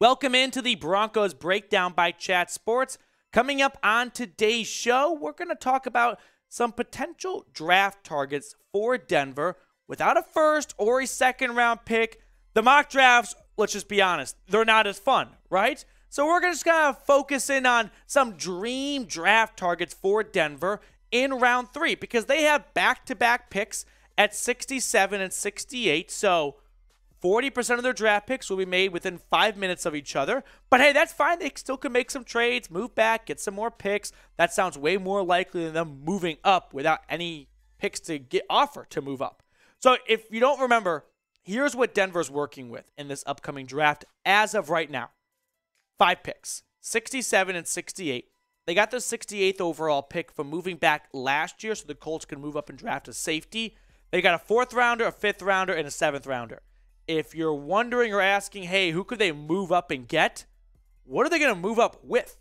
Welcome into the Broncos Breakdown by Chat Sports. Coming up on today's show, we're going to talk about some potential draft targets for Denver without a first or a second round pick. The mock drafts, let's just be honest, they're not as fun, right? So we're just going to focus in on some dream draft targets for Denver in round 3 because they have back-to-back picks at 67 and 68. So 40% of their draft picks will be made within 5 minutes of each other. But hey, that's fine. They still can make some trades, move back, get some more picks. That sounds way more likely than them moving up without any picks to get offer to move up. So if you don't remember, here's what Denver's working with in this upcoming draft as of right now. 5 picks, 67 and 68. They got the 68th overall pick from moving back last year so the Colts can move up and draft a safety. They got a 4th rounder, a 5th rounder, and a 7th rounder. If you're wondering or asking, hey, who could they move up and get? What are they going to move up with?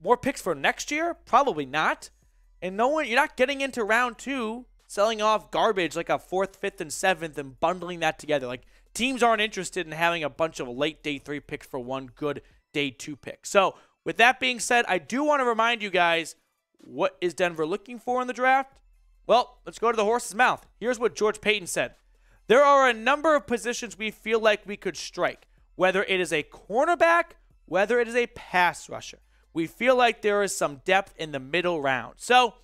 More picks for next year? Probably not. And you're not getting into round 2 selling off garbage like a 4th, 5th, and 7th and bundling that together. Like, teams aren't interested in having a bunch of late day 3 picks for one good day 2 pick. So, with that being said, I do want to remind you guys, what is Denver looking for in the draft? Well, let's go to the horse's mouth. Here's what George Paton said. There are a number of positions we feel like we could strike, whether it is a cornerback, whether it is a pass rusher. We feel like there is some depth in the middle round. So,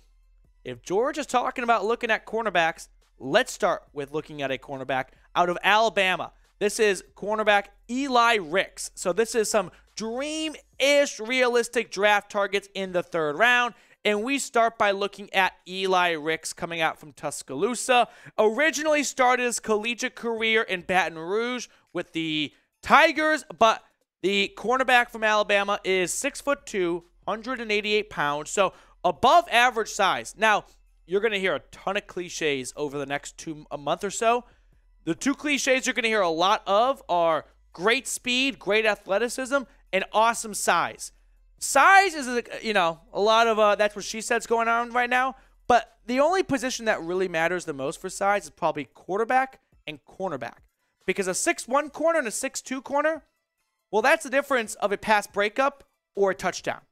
if George is talking about looking at cornerbacks, let's start with looking at a cornerback out of Alabama. This is cornerback Eli Ricks. So this is some dream-ish realistic draft targets in the 3rd round. And we start by looking at Eli Ricks coming out from Tuscaloosa. Originally started his collegiate career in Baton Rouge with the Tigers, but the cornerback from Alabama is 6'2", 188 pounds, so above average size. Now, you're going to hear a ton of cliches over the next a month or so. The 2 cliches you're going to hear a lot of are great speed, great athleticism, and awesome size. Size is, a lot of that's what she said's going on right now. But the only position that really matters the most for size is probably quarterback and cornerback. Because a 6'1" corner and a 6'2" corner, well, that's the difference of a pass breakup or a touchdown.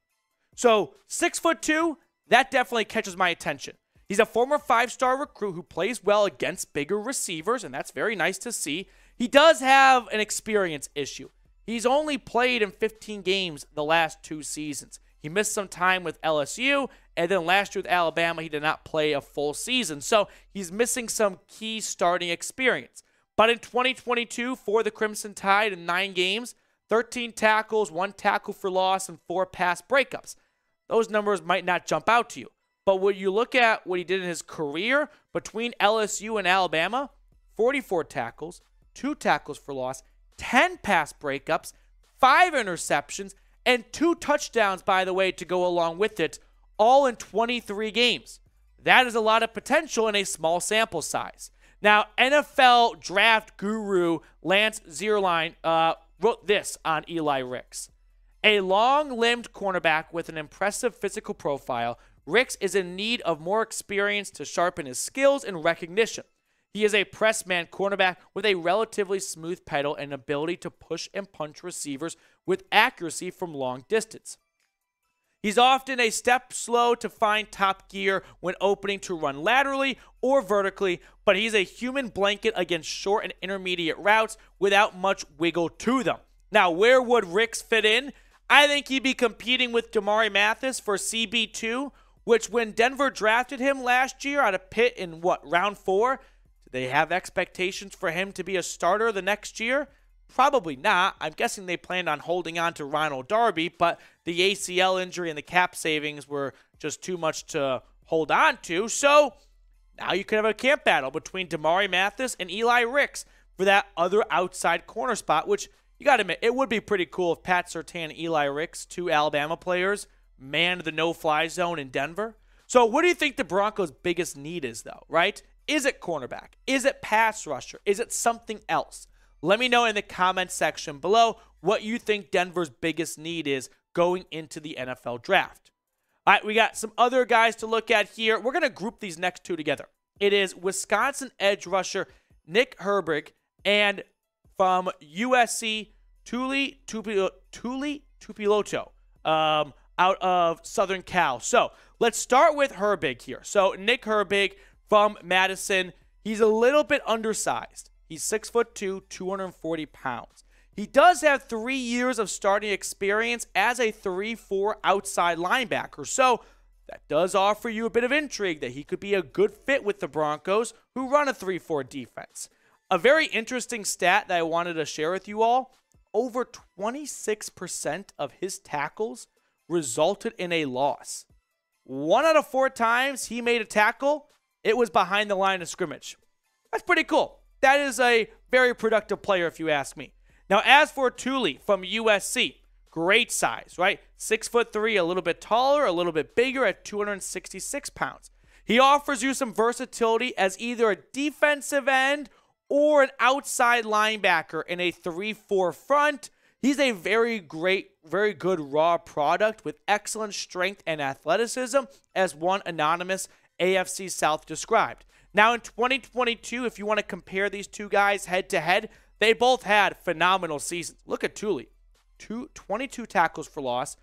So 6'2", that definitely catches my attention. He's a former 5-star recruit who plays well against bigger receivers, and that's very nice to see. He does have an experience issue. He's only played in 15 games the last 2 seasons. He missed some time with LSU, and then last year with Alabama, he did not play a full season. So he's missing some key starting experience. But in 2022, for the Crimson Tide in 9 games, 13 tackles, 1 tackle for loss, and 4 pass breakups. Those numbers might not jump out to you. But when you look at what he did in his career between LSU and Alabama, 44 tackles, 2 tackles for loss, 10 pass breakups, 5 interceptions, and 2 touchdowns, by the way, to go along with it, all in 23 games. That is a lot of potential in a small sample size. Now, NFL draft guru Lance Zierlein wrote this on Eli Ricks. A long-limbed cornerback with an impressive physical profile, Ricks is in need of more experience to sharpen his skills and recognition. He is a press man cornerback with a relatively smooth pedal and ability to push and punch receivers with accuracy from long distance. He's often a step slow to find top gear when opening to run laterally or vertically, but he's a human blanket against short and intermediate routes without much wiggle to them. Now, where would Ricks fit in? I think he'd be competing with Damari Mathis for CB2, which when Denver drafted him last year out of Pitt in, round 4? They have expectations for him to be a starter the next year? Probably not. I'm guessing they planned on holding on to Ronald Darby, but the ACL injury and the cap savings were just too much to hold on to. So now you could have a camp battle between Damari Mathis and Eli Ricks for that other outside corner spot, which you got to admit, it would be pretty cool if Pat Surtain and Eli Ricks, 2 Alabama players, manned the no-fly zone in Denver. So what do you think the Broncos' biggest need is, though, right? Is it cornerback? Is it pass rusher? Is it something else? Let me know in the comment section below what you think Denver's biggest need is going into the NFL draft. All right, we got some other guys to look at here. We're going to group these next 2 together. It is Wisconsin edge rusher Nick Herbig and from USC Tuli Tuipulotu out of Southern Cal. So let's start with Herbig here. So Nick Herbig from Madison. He's a little bit undersized. He's 6'2", 240 pounds. He does have 3 years of starting experience as a 3-4 outside linebacker. So that does offer you a bit of intrigue that he could be a good fit with the Broncos, who run a 3-4 defense. A very interesting stat that I wanted to share with you all, over 26% of his tackles resulted in a loss. 1 out of 4 times he made a tackle, it was behind the line of scrimmage. That's pretty cool. That is a very productive player, if you ask me. Now, as for Tuli from USC, great size, right? 6'3", a little bit taller, a little bit bigger at 266 pounds. He offers you some versatility as either a defensive end or an outside linebacker in a 3-4 front. He's a very good raw product with excellent strength and athleticism, as one anonymous AFC South described. Now, in 2022, if you want to compare these two guys head to head, they both had phenomenal seasons. Look at Tuli. 22 tackles for loss,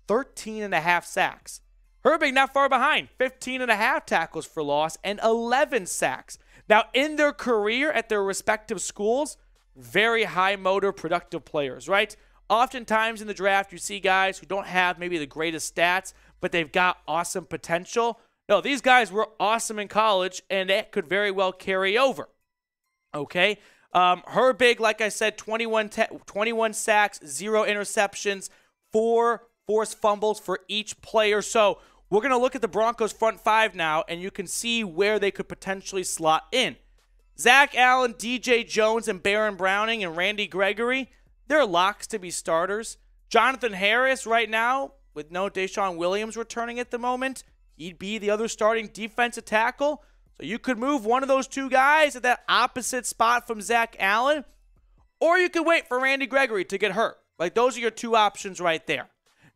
13.5 sacks. Herbig not far behind, 15.5 tackles for loss and 11 sacks. Now, in their career at their respective schools, very high motor, productive players, right? Oftentimes in the draft, you see guys who don't have maybe the greatest stats, but they've got awesome potential. No, these guys were awesome in college, and it could very well carry over. Okay? Herbig, like I said, 21 sacks, 0 interceptions, 4 forced fumbles for each player. So we're going to look at the Broncos front 5 now, and you can see where they could potentially slot in. Zach Allen, DJ Jones, and Baron Browning, and Randy Gregory, they're locks to be starters. Jonathan Harris right now, with no Deshaun Williams returning at the moment, he'd be the other starting defensive tackle. So you could move one of those two guys at that opposite spot from Zach Allen, or you could wait for Randy Gregory to get hurt. Like, those are your two options right there.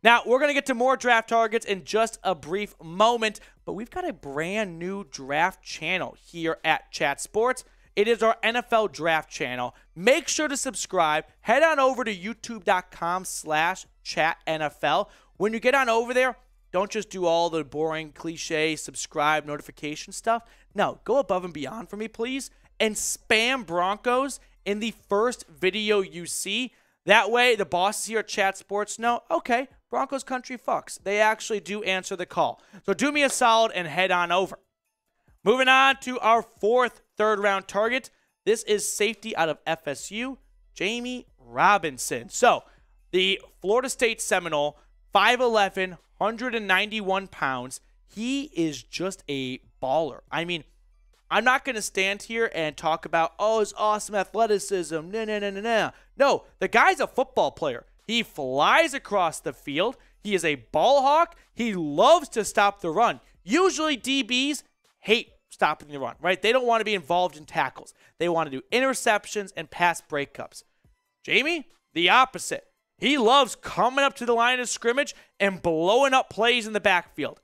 Now, we're going to get to more draft targets in just a brief moment, but we've got a brand new draft channel here at Chat Sports. It is our NFL draft channel. Make sure to subscribe. Head on over to youtube.com/chatnfl. When you get on over there, don't just do all the boring cliche subscribe notification stuff. No, go above and beyond for me, please, and spam Broncos in the first video you see. That way, the bosses here at Chat Sports know, okay, Broncos country fucks. They actually do answer the call. So do me a solid and head on over. Moving on to our 4th third-round target. This is safety out of FSU, Jammie Robinson. So the Florida State Seminole, 5'11", 191 pounds. He is just a baller. I mean, I'm not going to stand here and talk about, oh, his awesome athleticism. No, the guy's a football player. He flies across the field. He is a ball hawk. He loves to stop the run. Usually DBs hate stopping the run, right? They don't want to be involved in tackles. They want to do interceptions and pass breakups. Jammie, the opposite. He loves coming up to the line of scrimmage and blowing up plays in the backfield.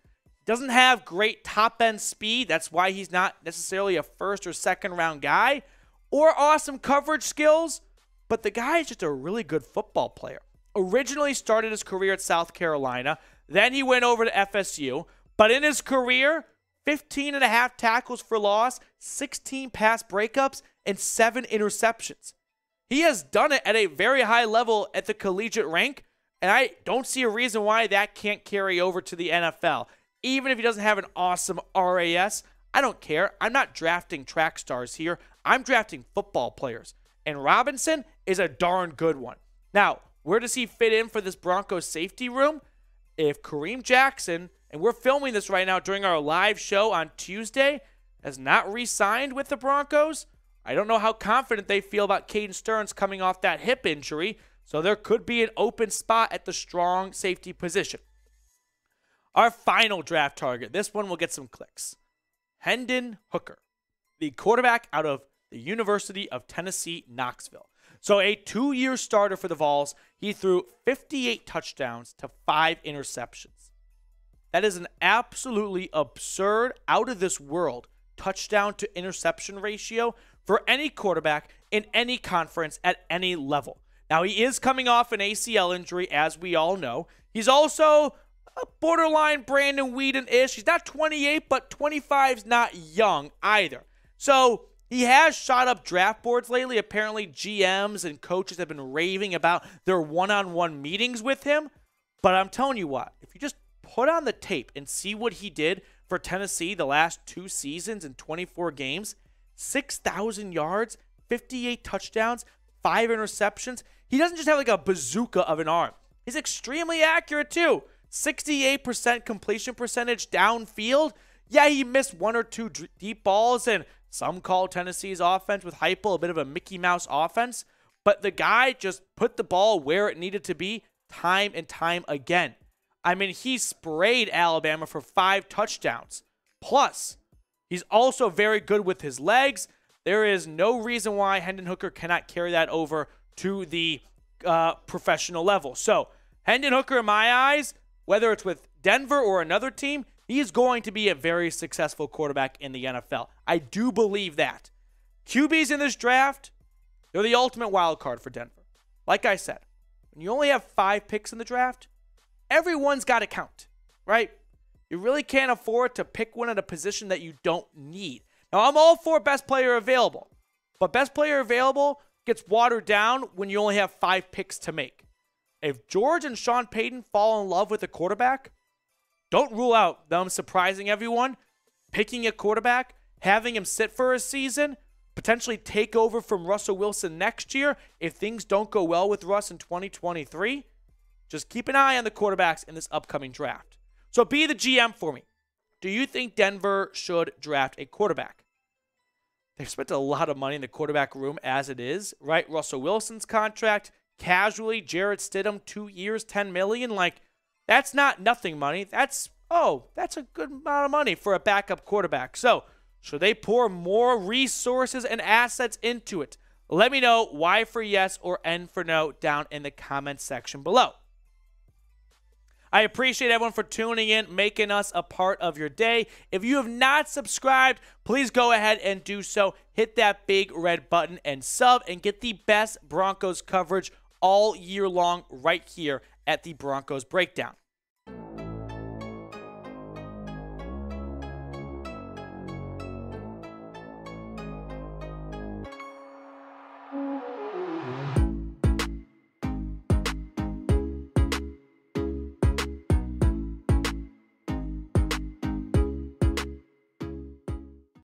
Doesn't have great top-end speed. That's why he's not necessarily a first or second round guy, or awesome coverage skills, but the guy is just a really good football player. Originally started his career at South Carolina. Then he went over to FSU. But in his career, 15.5 tackles for loss, 16 pass breakups, and 7 interceptions. He has done it at a very high level at the collegiate rank, and I don't see a reason why that can't carry over to the NFL. Even if he doesn't have an awesome RAS, I don't care. I'm not drafting track stars here. I'm drafting football players. And Robinson is a darn good one. Now, where does he fit in for this Broncos safety room? If Kareem Jackson, and we're filming this right now during our live show on Tuesday, has not re-signed with the Broncos, I don't know how confident they feel about Caden Stearns coming off that hip injury, so there could be an open spot at the strong safety position. Our final draft target, this one will get some clicks. Hendon Hooker, the quarterback out of the University of Tennessee, Knoxville. So a 2-year starter for the Vols. He threw 58 touchdowns to 5 interceptions. That is an absolutely absurd, out-of-this-world touchdown-to-interception ratio for any quarterback in any conference at any level. Now, he is coming off an ACL injury, as we all know. He's also a borderline Brandon Whedon-ish. He's not 28, but 25's not young either. So he has shot up draft boards lately. Apparently, GMs and coaches have been raving about their one-on-one meetings with him. But I'm telling you what, if you just put on the tape and see what he did for Tennessee the last 2 seasons in 24 games, 6,000 yards, 58 touchdowns, 5 interceptions. He doesn't just have like a bazooka of an arm. He's extremely accurate too. 68% completion percentage downfield. Yeah, he missed 1 or 2 deep balls, and some call Tennessee's offense with Heupel a bit of a Mickey Mouse offense. But the guy just put the ball where it needed to be time and time again. I mean, he sprayed Alabama for 5 touchdowns. Plus, he's also very good with his legs. There is no reason why Hendon Hooker cannot carry that over to the professional level. So, Hendon Hooker, in my eyes, whether it's with Denver or another team, he is going to be a very successful quarterback in the NFL. I do believe that. QBs in this draft, they're the ultimate wild card for Denver. Like I said, when you only have 5 picks in the draft, everyone's got to count, right? You really can't afford to pick one at a position that you don't need. Now, I'm all for best player available, but best player available gets watered down when you only have 5 picks to make. If George and Sean Payton fall in love with a quarterback, don't rule out them surprising everyone, picking a quarterback, having him sit for a season, potentially take over from Russell Wilson next year if things don't go well with Russ in 2023. Just keep an eye on the quarterbacks in this upcoming draft. So be the GM for me. Do you think Denver should draft a quarterback? They've spent a lot of money in the quarterback room as it is, right? Russell Wilson's contract, casually, Jarrett Stidham, 2 years, $10 million. Like, that's not nothing money. That's a good amount of money for a backup quarterback. So, should they pour more resources and assets into it? Let me know Y for yes or N for no down in the comments section below. I appreciate everyone for tuning in, making us a part of your day. If you have not subscribed, please go ahead and do so. Hit that big red button and sub and get the best Broncos coverage all year long right here at the Broncos Breakdown.